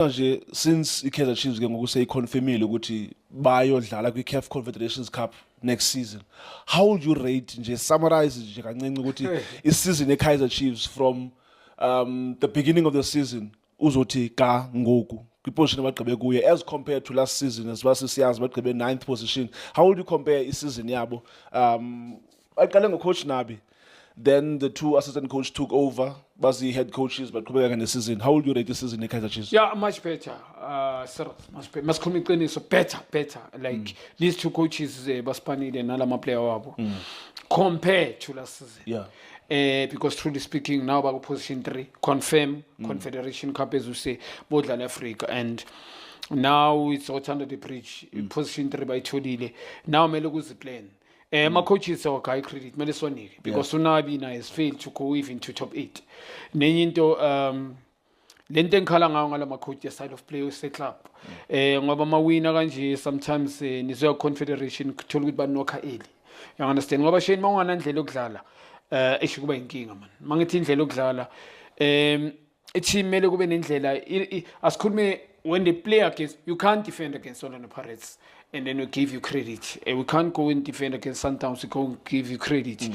Manje since iKaizer Chiefs ke ngokuseyiconfirmile ukuthi bayodlala kwiCAF Confederations Cup next season, how would you rate nje summarize nje kancinci ukuthi isizini yeKaizer Chiefs from the beginning of the season uzothi ka ngoku kwiposition abagqibe kuye as compared to last season as siyazi bagqibe 9th position? How would you compare isizin yabo? Aqale ngocoach Nabi, then the two assistant coach took over, Basi head coaches, but season. How would you rate the season in Kaizer Chiefs? Yeah, much better. Much better. So better. Like these two coaches, Baspani and Alama player wabo, compared to last season. Yeah. Because truly speaking, now about position 3, confirm Confederation Cup as you say, both in Africa, and now it's out under the bridge. Position 3 by Chodile. Now Melogu's playing. My coaches are high credit, because Sunabi has failed to go even to top 8. Nenyinto lenten khala ngawo ngala coach side of play with the club. Ngoba mawina kanje sometimes nizo confederation kuthola ukuthi banokha early. You understand? Ngoba sheni mawungana indlela yokudlala esho kuba inkinga man. Mangithi indlela yokudlala team mele kube nendlela asikhulume when they play against, you can't defend against Orlando Pirates and then we give you credit. We can't go and defend against Sundowns, we can't give you credit.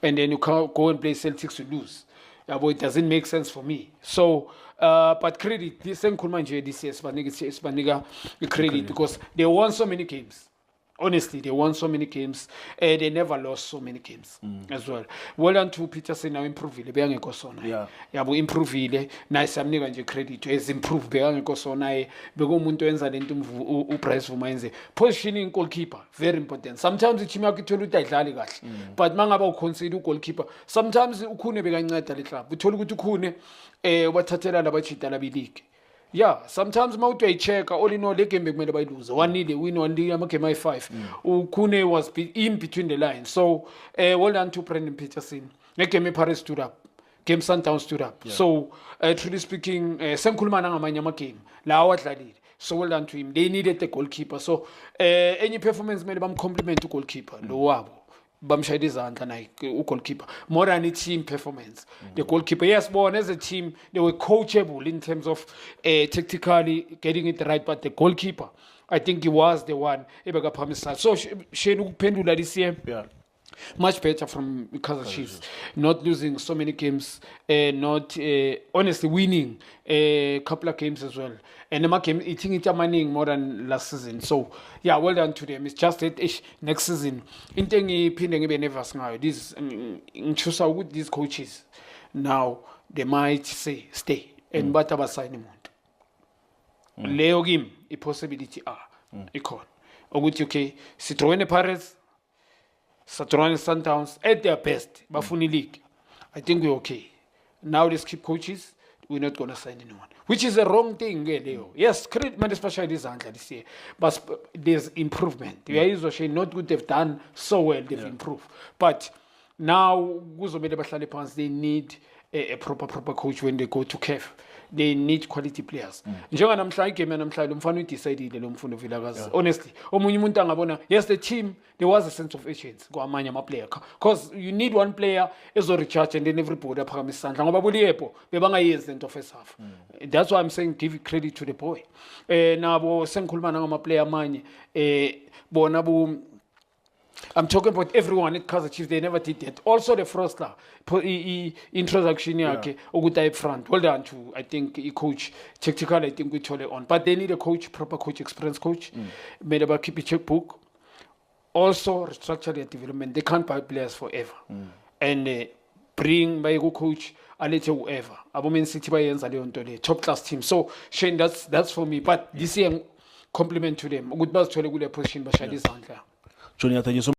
And then you can't go and play Celtics to lose. But it doesn't make sense for me. So, but credit, this same Kulmanje this year, Spaniga credit because they won so many games. Honestly, they won so many games. They never lost so many games as well. Well done to Peterson now improve ile beyange kosona. Yeah, bo improve ile nice amnika nje credit as improve beyange kosona beko umuntu wenza lento uprice Vuma yenze. Positioning goalkeeper very important. Sometimes team yakho ithola ukuthi ayidlali kahle. But mangaba uconsider goalkeeper, sometimes ukhune bekanceda le club. Uthola ukuthi ukhune ubathathela labachita la league. Yeah, sometimes mawuthi uyayichecka all in all le game bekumele bayiluze 1-0 win 1-0 amagame ayi5 ukhune was in between the lines. So well done to Brendan Peterson. Negame Paris stood up, game Sundowns stood up. So truly speaking sengikhuluma ngamanye amagame la awadlalile. So well done to him. They needed the goalkeeper. So any performance mele bamcompliment goalkeeper lo wabo bamshayela izandla naye goalkeeper more than a team performance. The goalkeeper, yes, born as a team they were coachable in terms of tactically getting it right, but the goalkeeper I think he was the one ebeka phambili. So shenu ukuphendula this year much better from Kaizer Chiefs, not losing so many games, not honestly winning a couple of games as well, and the game eating it manning more than last season. So yeah, well done to them. It's just that next season into ngiphinde ngibe nervous ngayo this ngichusa ukuthi these coaches now they might say stay and but abasign umuntu leyo game I possibility ikhona ukuthi okay sithrowene Pirates Saturn Sundowns at their best, Bafuni League. I think we're okay. Now let's keep coaches. We're not going to sign anyone, which is a wrong thing. Yes, credit man especially this year, but there's improvement. The is not good. They've done so well. They've improved, but now they need a proper coach when they go to CAF. They need quality players. Njengoba namhlanje igame namhlanje umfana udecided lo mfundo Vilakazi. Honestly, omunye umuntu angabona yes the team there was a sense of urgency kwamanye ama player because you need one player ezo recharge and then everybody aphakamisa isandla ngoba buliyepo bebangayenzi into first half. That's why I'm saying give credit to the boy. Nabo sengikhuluma ngama player amanye bona bu I'm talking about everyone at Kaizer Chiefs. They never did that. Also the Frostler introduction yake ukuthi up front. Well done to I think a coach tactical. I think we told it on, but they need a coach, proper coach, experienced coach. Made about keep a checkbook. Also restructure their development. They can't buy players forever, and bring by a good coach. I let you whoever. Abomen City by the top class team. So Shane, that's for me. But this year compliment to them. Good buzz to a good position, but Shadi Sandler. Johnny, thank you so much.